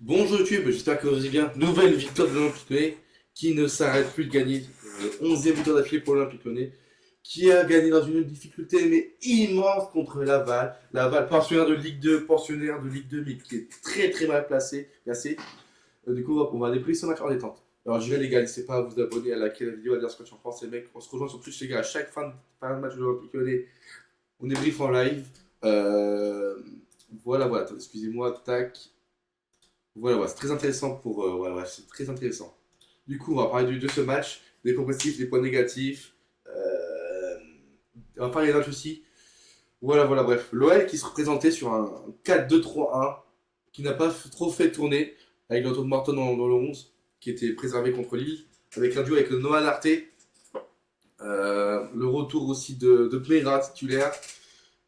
Bonjour YouTube, j'espère que vous allez bien. Nouvelle victoire de l'Olympique Lyonnais qui ne s'arrête plus de gagner. 11e victoire d'affilée pour l'Olympique Lyonnais qui a gagné dans une difficulté mais immense contre Laval. Laval, pensionnaire de Ligue 2, pensionnaire de Ligue 2 mais qui est très très mal placé. Du coup, on va débriefer ce match en détente. Alors je vais les gars, n'hésitez pas à vous abonner, à liker la vidéo, à dire ce que tu en penses les mecs. On se rejoint sur Twitch les gars, à chaque fin de match de l'Olympique Lyonnais, on débriefe en live. Voilà, excusez-moi, tac. Voilà, c'est très intéressant c'est très intéressant. Du coup, on va parler de ce match, des points positifs, des points négatifs. On va parler des notes aussi. Bref. L'OL qui se représentait sur un 4-2-3-1, qui n'a pas trop fait tourner, avec l'auto de Morton dans le 11, qui était préservé contre Lille, avec un duo avec le Noah Larté, le retour aussi de Pereira titulaire,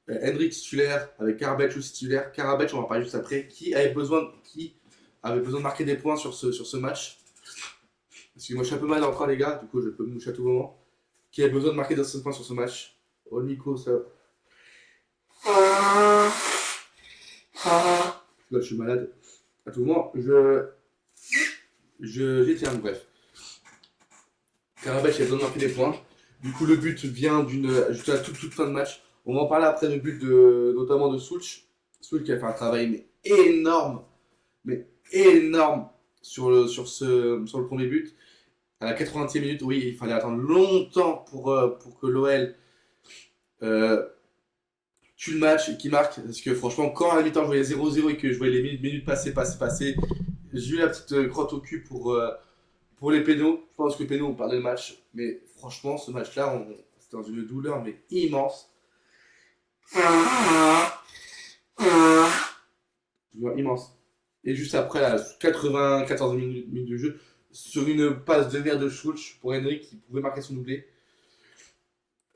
Hendrik titulaire, avec Karabech aussi titulaire. Karabech, on va en parler juste après, qui avait besoin de marquer des points sur ce match. Parce que moi je suis un peu mal encore les gars, du coup je peux me moucher à tout moment. Qui avait besoin de marquer des points sur ce match. Oh le micro ça. Là, je suis malade. À tout moment, j'éterne, bref. Karabech avait besoin de marquer des points. Du coup le but vient juste à toute fin de match. On va en parler après le but notamment de Soulch. Soulch qui a fait un travail mais énorme sur le premier but. À la 80e minute, oui, il fallait attendre longtemps pour que l'OL tue le match et qu'il marque. Parce que franchement, quand à la mi-temps je voyais 0-0 et que je voyais les minutes passer, j'ai eu la petite crotte au cul pour les pénaux. Je pense que les pénaux ont perdu le match. Mais franchement, ce match-là, c'était dans une douleur mais immense. Douleur immense. Et juste après, la 94 minutes de jeu, sur une passe de merde de Schultz pour Henry qui pouvait marquer son doublé.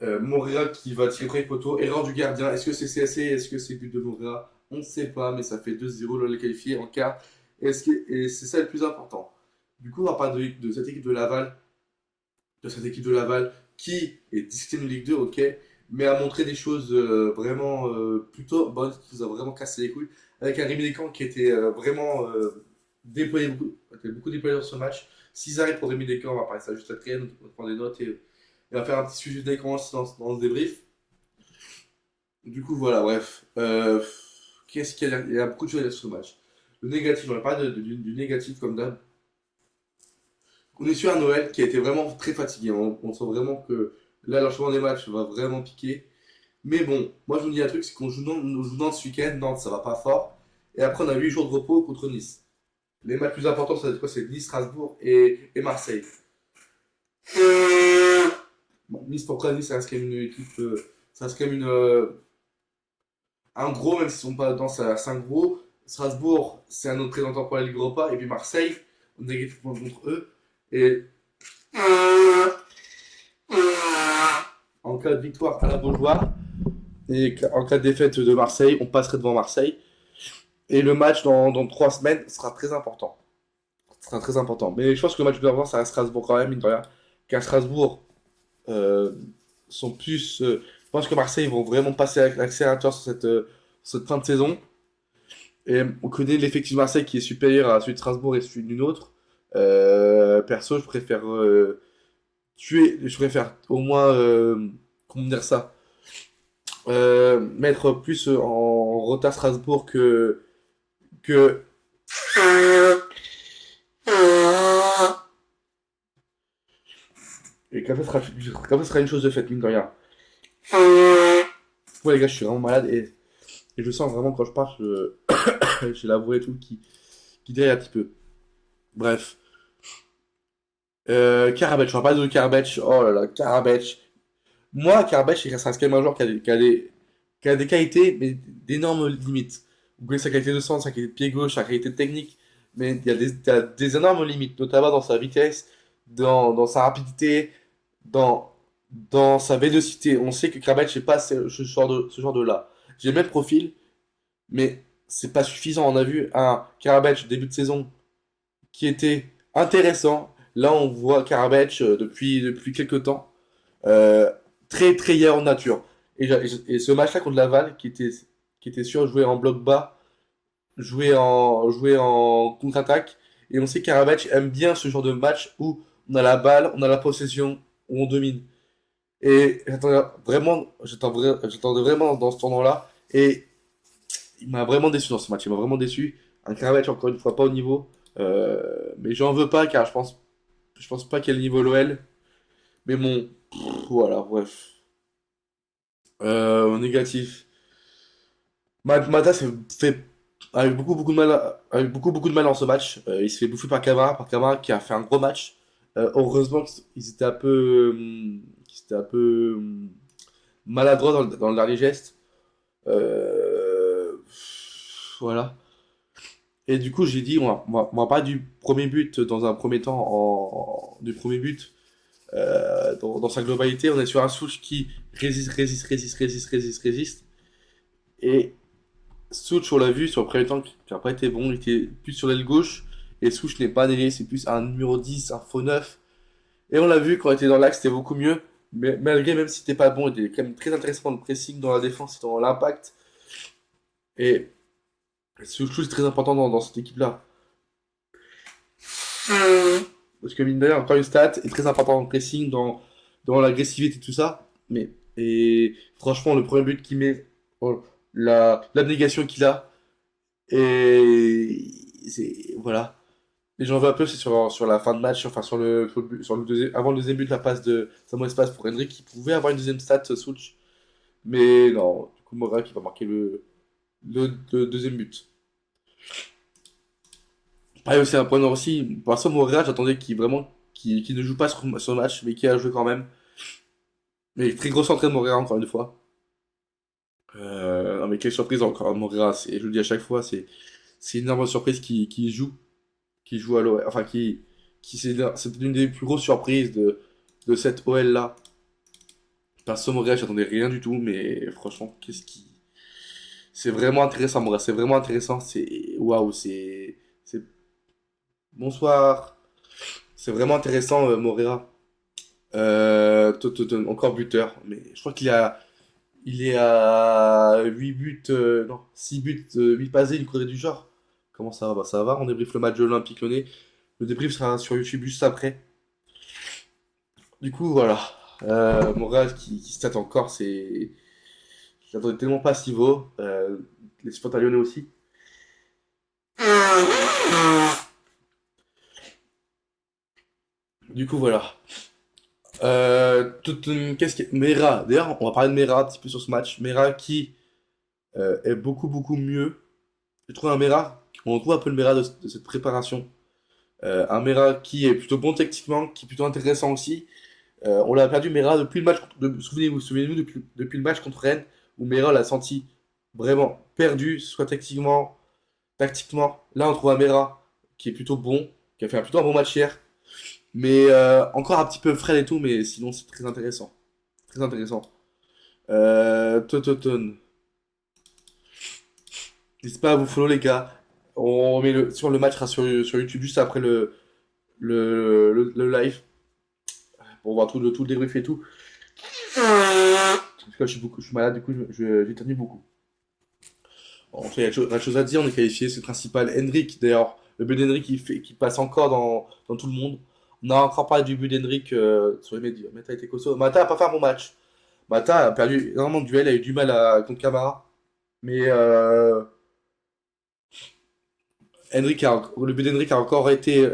Moreira qui va tirer premier poteau, erreur du gardien. Est-ce que c'est CSC? Est-ce que c'est but de Moreira? On ne sait pas, mais ça fait 2-0, le qualifié en quart. Et c'est ça le plus important. Du coup, on va parler de cette équipe de Laval qui est 10e de Ligue 2, ok, mais a montré des choses vraiment plutôt bonnes, qui nous a vraiment cassé les couilles, avec un Rémi Descamps qui était vraiment déployé beaucoup déployé dans ce match. 6 arrêts pour Rémi Descamps, on va parler de ça juste après, on va prendre des notes et on va faire un petit suivi de Descamps dans ce débrief. Du coup, voilà, bref. Qu'est-ce qu'il y a? Il y a beaucoup de choses à dire sur ce match. Le négatif, on va parler du négatif comme d'hab. On est sur un Noël qui a été vraiment très fatigué. On sent vraiment que là, l'enchaînement des matchs va vraiment piquer. Mais bon, moi je vous dis un truc, c'est qu'on joue Nantes ce week-end. Nantes, ça va pas fort. Et après, on a 8 jours de repos contre Nice. Les matchs plus importants, ça va être quoi? C'est Nice, Strasbourg et Marseille. Bon, Nice, pourquoi Nice, ça reste quand même une équipe. Ça reste quand même un gros, même s'ils sont pas dedans, ça reste un gros. Strasbourg, c'est un autre présentant pour la Ligue Europa. Et puis Marseille, on est équipe contre eux. Et en cas de victoire à la Beaujoire et en cas de défaite de Marseille, on passerait devant Marseille. Et le match dans 3 semaines sera très important. Sera très important. Mais je pense que le match de l'avant, ça reste Strasbourg quand même, mine de rien. Car Strasbourg euh, sont plus. Je pense que Marseille vont vraiment passer avec l'accélérateur sur cette fin de saison. Et on connaît l'effectif de Marseille qui est supérieur à celui de Strasbourg et celui d'une autre. Perso, je préfère au moins, comment dire ça, mettre plus en retard Strasbourg que et qu'après ce sera une chose de faite, mine de rien. Ouais, les gars, je suis vraiment malade et je sens vraiment quand je parle, j'ai la voix et tout qui déraille un petit peu. Bref. Karabech, on va parler de Karabech. Oh là là, Karabech. Moi, Karabech, il reste quand même un joueur qui a des qualités, mais d'énormes limites. Vous connaissez sa qualité de centre, sa qualité de pied gauche, sa qualité technique, mais il y a des énormes limites, notamment dans sa vitesse, dans sa rapidité, dans, dans sa vélocité. On sait que Karabech n'est pas ce genre de là. J'ai le même profil, mais c'est pas suffisant. On a vu un Karabech début de saison qui était intéressant. Là, on voit Karabech depuis quelques temps euh, très très hier en nature. Et ce match-là contre Laval, qui était sûr de jouer en bloc bas, jouer en contre-attaque. Et on sait qu'Arabatch aime bien ce genre de match où on a la balle, on a la possession, où on domine. Et j'attendais vraiment dans ce tournoi-là. Et il m'a vraiment déçu dans ce match. Il m'a vraiment déçu. Un Karabatic, encore une fois, pas au niveau. Mais j'en veux pas car je pense pas qu'il y ait le niveau l'OL. Mais bon, voilà, bref. Négatif. Mata s'est fait avec beaucoup de mal, avec beaucoup de mal dans ce match. Il se fait bouffer par Camara qui a fait un gros match. Heureusement qu'ils étaient un peu, qu'ils étaient un peu maladroits dans le dernier geste. Euh, voilà. Et du coup, j'ai dit, on va parler du premier but dans un premier temps, du premier but dans sa globalité. On est sur un Souch qui résiste. Et Souch, on l'a vu sur le premier temps, qui n'a pas été bon. Il était plus sur l'aile gauche. Et Souch n'est pas ailier, c'est plus un numéro 10, un faux 9. Et on l'a vu quand il était dans l'axe, c'était beaucoup mieux. Mais malgré, même si c'était pas bon, il était quand même très intéressant dans le pressing, dans la défense, dans l'impact. Et Souch est très important dans cette équipe-là. Parce que mine de rien, encore une stat est très important dans le pressing, dans l'agressivité, tout ça. Et franchement, le premier but qu'il met, oh, l'abnégation qu'il a, et voilà. Et j'en veux un peu, c'est sur la fin de match, enfin sur le deuxième, avant le deuxième but, la passe de Samuel Espace pour Henry, qui pouvait avoir une deuxième stat, switch. Mais non, du coup, Mora qui va marquer le deuxième but. Pareil aussi, un point noir aussi, pour l'instant, Moreira, j'attendais qu'il ne joue pas ce match, mais qui a joué quand même. Mais très grosse entrée de Moreira, encore une fois. Non, mais quelle surprise encore, Moreira, je le dis à chaque fois, c'est une énorme surprise qui joue à l'OL, enfin, c'est une des plus grosses surprises de cette OL-là. Perso, Moreira, j'attendais rien du tout, mais franchement, c'est vraiment intéressant, Moreira, c'est vraiment intéressant, waouh, bonsoir, c'est vraiment intéressant, Moreira. Encore buteur, mais je crois il est à 8 buts, non, 6 buts, 8 passés, une connerie du genre. Comment ça va? Bah, ça va, on débriefe le match de l'Olympique Lyonnais. Le débrief sera sur YouTube juste après. Du coup, voilà. Montréal qui stat encore, je l'attendais tellement pas à ce niveau. Les supporters lyonnais aussi. Du coup, voilà. Mera, d'ailleurs, on va parler de Mera un petit peu sur ce match. Mera qui est beaucoup mieux. Je trouve un Mera, on trouve un peu le Mera de cette préparation. Un Mera qui est plutôt bon techniquement, qui est plutôt intéressant aussi. On l'a perdu Mera depuis le match. Souvenez-vous depuis le match contre Rennes, où Mera l'a senti vraiment perdu, soit tactiquement. Là, on trouve un Mera qui est plutôt bon, qui a fait plutôt un bon match hier. Mais encore un petit peu frêle et tout, mais sinon, c'est très intéressant. Très intéressant. Tototon. N'hésitez pas à vous follow, les gars. On met sur le match sera sur YouTube juste après le live pour voir tout le débrief et tout. Parce que je suis malade, du coup, j'éternue beaucoup. Bon, il y a de choses à dire, on est qualifié, c'est le principal. Hendrik, d'ailleurs, le but d'Hendrik qui passe encore dans tout le monde. On a encore parlé du but d'Hendrik sur les médias. Mata a été costaud. Mata a pas fait un bon match. Mata a perdu énormément de duels, a eu du mal contre Camara. Mais le but d'Hendrik a encore été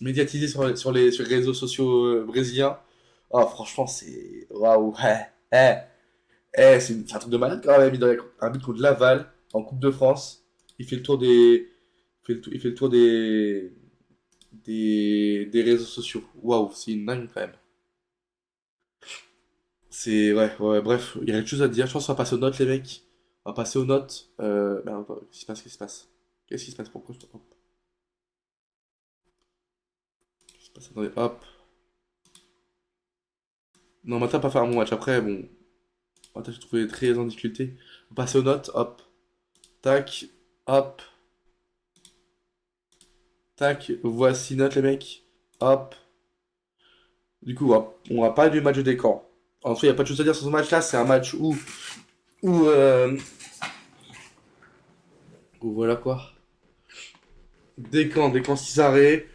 médiatisé sur les réseaux sociaux brésiliens. Ah, franchement, c'est. Waouh! C'est un truc de malade quand même. Il a un but contre Laval en Coupe de France. Il fait le tour il fait le tour des réseaux sociaux. Waouh, c'est une dingue quand même. Ouais, bref, il y a quelque chose à dire. Je pense qu'on va passer aux notes, les mecs. On va passer aux notes. Merde, qu'est-ce qui se passe? Qu'est-ce qui se passe? Qu'est-ce qui se passe? Pourquoi je t'entends? Qu'est-ce qui se passe? Attendez, hop. Non, Mata pas faire un bon match. Après, bon. Mata, j'ai trouvé très en difficulté. On va passer aux notes. Hop. Tac. Hop. Tac. Voici notes, les mecs. Hop. Du coup, on va pas du match de camps. En tout cas, il n'y a pas de chose à dire sur ce match-là. C'est un match où Voilà quoi. Descamps 6 arrêts.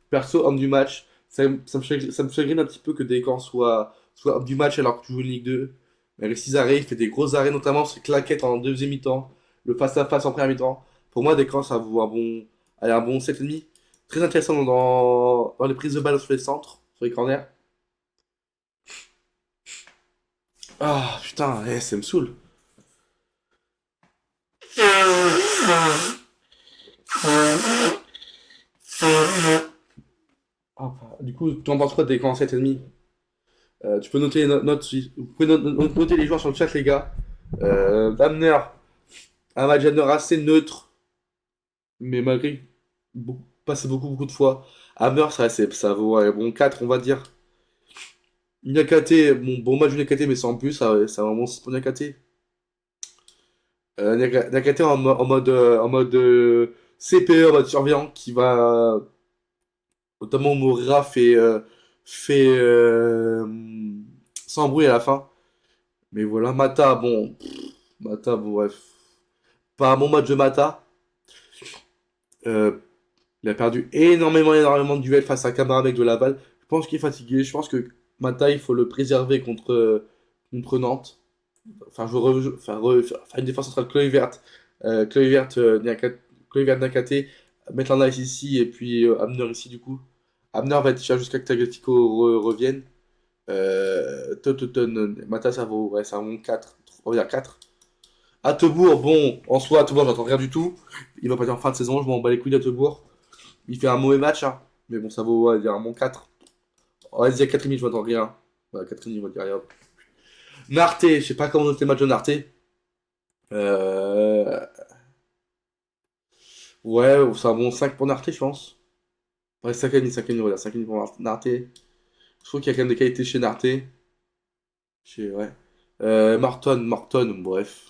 Perso, homme du match. Ça me chagrine un petit peu que Descamps soit homme du match alors que tu joues une Ligue 2. Mais avec 6 arrêts, il fait des gros arrêts, notamment ses claquettes en deuxième mi-temps, le face-à-face en première mi-temps. Pour moi, Descamps, ça vaut allez, un bon 7,5. Très intéressant dans les prises de balle sur les centres, sur les corners. Ah putain, ça me saoule. Ah, du coup, tu en penses quoi de Descamps 7,5? Tu peux noter vous pouvez noter les joueurs sur le chat, les gars. Damner, un match Damner assez neutre, mais malgré passer beaucoup de fois. Hammer, ça vaut ouais, bon 4 on va dire. Nyakate, bon match de Nyakate, mais sans plus, ça va vraiment 6 pour Nyakate. Nyakate en mode CPE, en mode surveillant, qui va, notamment Moura fait s'embrouiller à la fin. Mais voilà, Mata, bon, bref. Pas un bon match de Mata. Euh, il a perdu énormément de duels face à Camara avec de Laval. Je pense qu'il est fatigué. Je pense que Mata, il faut le préserver contre Nantes. Faire une défense centrale Kluivert, Nakate, mettre un Nice ici et puis Abner ici du coup. Abner va être cher jusqu'à que Tagliafico revienne. Mata, ça vaut 4. On va dire 4. Attebourg, bon, en soi, Attebourg, j'entends rien du tout. Il va pas dire en fin de saison, je m'en bats les couilles d'Attebourg. Il fait un mauvais match, hein. Mais bon, ça vaut, ouais, dire un bon 4. On va dire 4,5, je m'entends rien. Ouais, 4,5, on va dire rien. Narté, je sais pas comment noter le match de Narté. Euh... Ouais, c'est un bon 5 pour Narté, je pense. Ouais, 5,5, voilà, 5,5 pour Narté. Je trouve qu'il y a quand même des qualités chez Narté. Ouais. Morton, bref.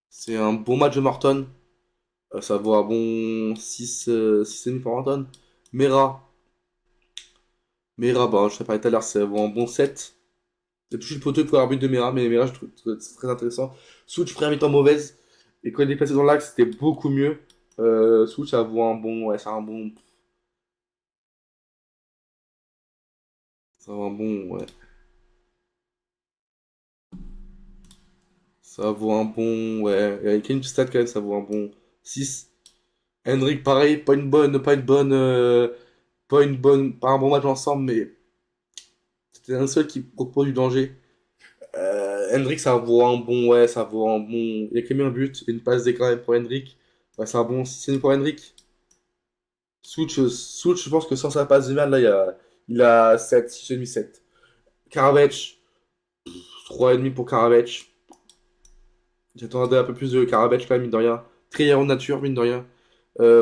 C'est un bon match de Morton. Ça vaut un bon 6,5 pour Morton. Mera. Mera, bah, je t'ai parlé tout à l'heure, ça vaut un bon 7. J'ai touché le poteau pour un but de Mera, mais Mera, je trouve que c'est très intéressant. Switch, première mi-temps mauvaise. Et quand il est déplacé dans l'axe, c'était beaucoup mieux. Switch, ça vaut un bon. Ouais, c'est un bon. Ça vaut un bon. Ouais. Ça vaut un bon. Ouais. Avec une stat quand même, ça vaut un bon 6. Henrik, pareil, pas un bon match ensemble, mais c'était un seul qui propose du danger. Hendrik, ça vaut un bon, ouais, ça vaut un bon. Il a quand même un but, une passe d'écran même pour Hendrik. Ouais, c'est un bon 6 pour Hendrik. Souch, je pense que sans sa passe de merde, là, il a 7, 6,5, 7. Karabec, 3,5 pour Karabec. J'attendais un peu plus de Karabec quand même, mine de rien. Très en nature, mine de rien.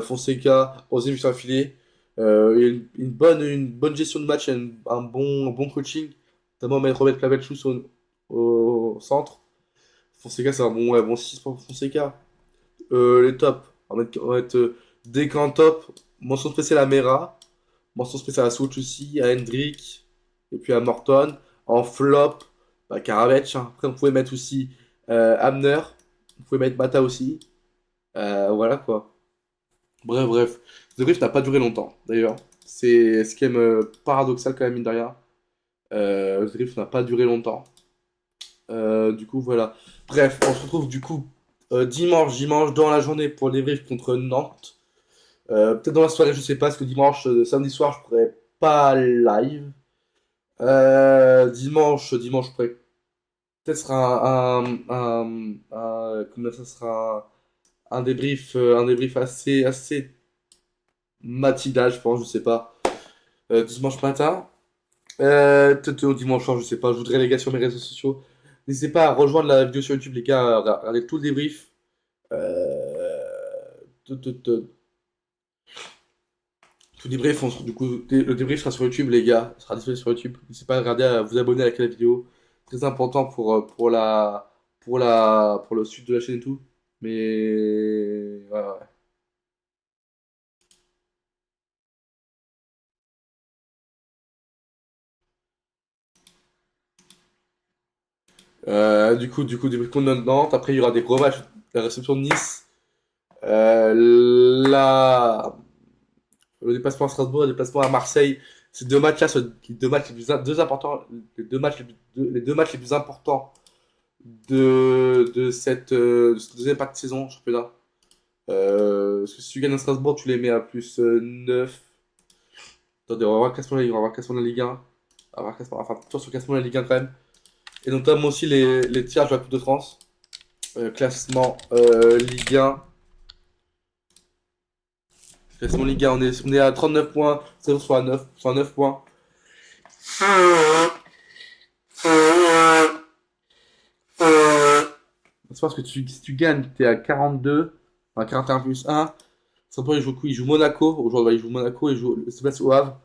Fonseca, osé lui s'enfiler. Il y a une bonne gestion de match et un bon coaching. Notamment remettre Clavel-Chous au centre. Fonseca, c'est un bon, ouais, bon 6 pour Fonseca. Les tops. On va mettre des grands top. Mention spéciale à Mera. Mention spéciale à Souch aussi, à Hendrik. Et puis à Morton. En flop, bah, Karabec, hein. Après, on pouvait mettre aussi Hamner. On pouvait mettre Mata aussi. Voilà quoi. Bref. The Rift n'a pas duré longtemps, d'ailleurs. C'est ce qui est paradoxal quand même, mine de rien. The Rift n'a pas duré longtemps. Du coup, voilà. Bref, on se retrouve du coup dimanche dans la journée pour les Rift contre Nantes. Peut-être dans la soirée, je sais pas, parce que dimanche, samedi soir, je pourrais pas live. Dimanche, je pourrais peut-être sera comment ça sera un débrief assez matinal, je pense, je sais pas. Dimanche matin. Peut-être au dimanche soir, je sais pas. Je voudrais les gars sur mes réseaux sociaux. N'hésitez pas à rejoindre la vidéo sur YouTube, les gars. Regardez tout le débrief. Euh, tout le débrief, du coup, le débrief sera sur YouTube, les gars. Il sera disponible sur YouTube. N'hésitez pas à regarder, à vous abonner à la vidéo. Très important pour le suite de la chaîne et tout. Mais voilà. Ouais. Du coup, débrief contre Nantes. Après, il y aura des gros matchs. La réception de Nice. Le déplacement à Strasbourg et le déplacement à Marseille, ces deux matchs-là sont les deux matchs les plus deux importants, les deux matchs les plus importants de cette deuxième partie de saison championnat. Parce que si tu gagnes à Strasbourg, tu les mets à plus 9. Attendez, on va voir le classement de la Ligue, on va voir le classement de la Ligue 1. On va voir le classement, enfin, plutôt sur le classement de la Ligue 1 quand même. Et notamment aussi les tirages de la Coupe de France. Classement Ligue 1. Classement Ligue 1, on est à 39 points. C'est soit à 9, soit à 9 points. C'est parce que si tu gagnes, tu es à 42. Enfin, 41 plus 1. Strasbourg, il joue Monaco. Aujourd'hui, il joue Monaco. Il se place au Havre.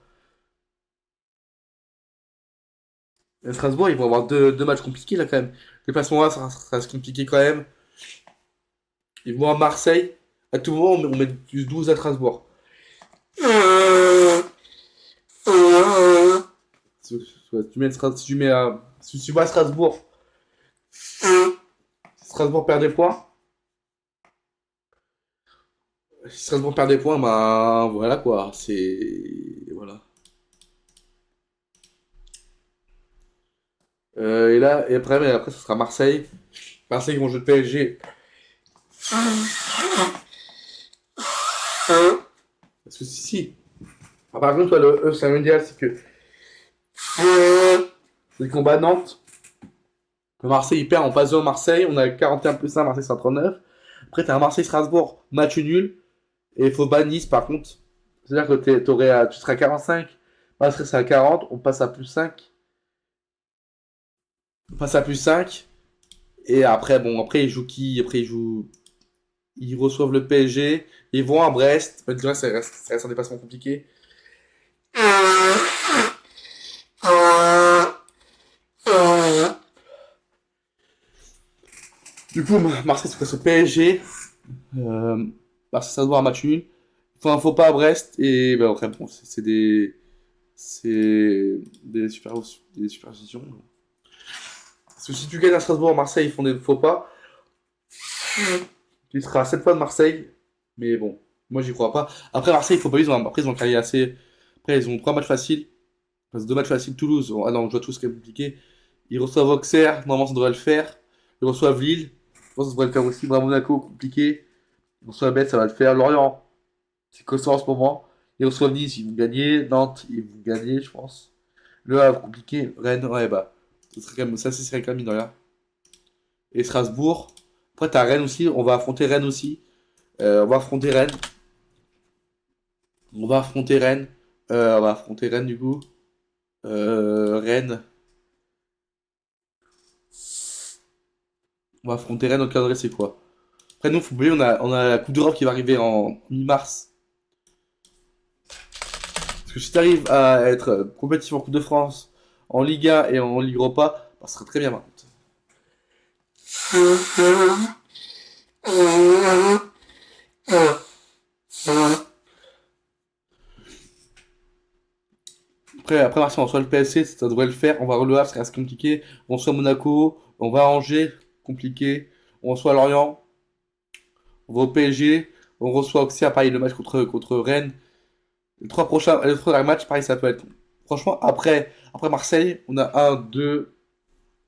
Et Strasbourg, ils vont avoir deux matchs compliqués là quand même. Les placements là, ça reste compliqué quand même. Ils vont à Marseille. À tout moment, on met plus 12 à Strasbourg. Si tu vas à Strasbourg, Strasbourg perd des points. Si Strasbourg perd des points, bah voilà quoi. C'est. Voilà. Mais après, ce sera Marseille. Marseille, ils vont jouer le PSG. Parce que si. Ah, par contre, c'est un mondial, c'est que. C'est le combat à Nantes. Le Marseille, il perd, on passe 2 à Marseille. On a 41 plus 1, Marseille 139. Après, t'as un Marseille-Strasbourg, match nul. Et il faut battre Nice, par contre. C'est-à-dire que tu seras à 45. Marseille c'est à 40. On passe à plus 5. On passe à plus 5. Et après, bon, après, ils jouent qui? Après, ils reçoivent le PSG. Ils vont à Brest. Mais ça reste un déplacement compliqué. Du coup, Marseille se passe au PSG. Marseille, ça doit un match nul. Il faut un faux pas à Brest. Et ben, après, bon, c'est des superstitions. Parce que si tu gagnes à Strasbourg, Marseille, ils font des faux pas. Tu seras à 7 fois de Marseille. Mais bon, moi, j'y crois pas. Après, Marseille, il faut pas. Après, ils ont un carrière assez. Après, ils ont 3 matchs faciles. Parce que 2 matchs faciles, Toulouse. Ah non, on joue à Toulouse, c'est compliqué. Ils reçoivent Auxerre. Normalement, ça devrait le faire. Ils reçoivent Lille. Je pense que ça devrait le faire aussi. Bravo, Monaco, compliqué. Ils reçoivent Metz, ça va le faire. Lorient, c'est costaud en ce moment. Ils reçoivent Nice, ils vont gagner. Nantes, ils vont gagner, je pense. Le Havre, compliqué. Rennes, ouais, bah. Ça, c'est serait quand même mine de rien. Et Strasbourg. Après, t'as Rennes aussi. On va affronter Rennes aussi. On va affronter Rennes. On va affronter Rennes. On va affronter Rennes, du coup. Rennes. On va affronter Rennes au calendrier, c'est quoi? Après, nous, faut oublier, on a la Coupe d'Europe qui va arriver en mi-mars. Parce que si tu arrives à être compétitif en Coupe de France, en Ligue 1 et en Ligue Europa, bah, ça serait très bien par contre. Après Marseille, on reçoit le PSC, ça devrait le faire. On va le Havre, ça reste compliqué. On reçoit Monaco, on va à Angers, compliqué. On reçoit Lorient, on va au PSG, on reçoit Auxerre, pareil, le match contre Rennes. Les trois derniers matchs, pareil, ça peut être. Franchement, après Marseille, on a un, deux.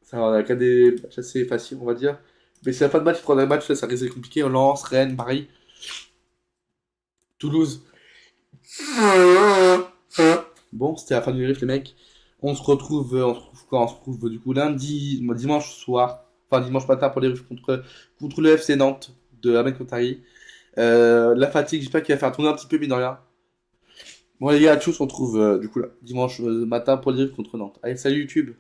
Ça, on a qu'à des matchs assez faciles, on va dire. Mais c'est la fin de match, les trois derniers matchs, là, ça risque d'être compliqué. On lance, Rennes, Paris, Toulouse. Bon, c'était la fin du débrief, les mecs. On se retrouve quand? On se retrouve du coup lundi, dimanche soir, enfin dimanche matin pour les débrief contre le FC Nantes de Ahmed Kontari. La fatigue, j'espère qu'il va faire tourner un petit peu, mine de rien. Bon, les gars, tchuss, on se retrouve du coup là, dimanche matin pour le débrief contre Nantes. Allez, salut YouTube!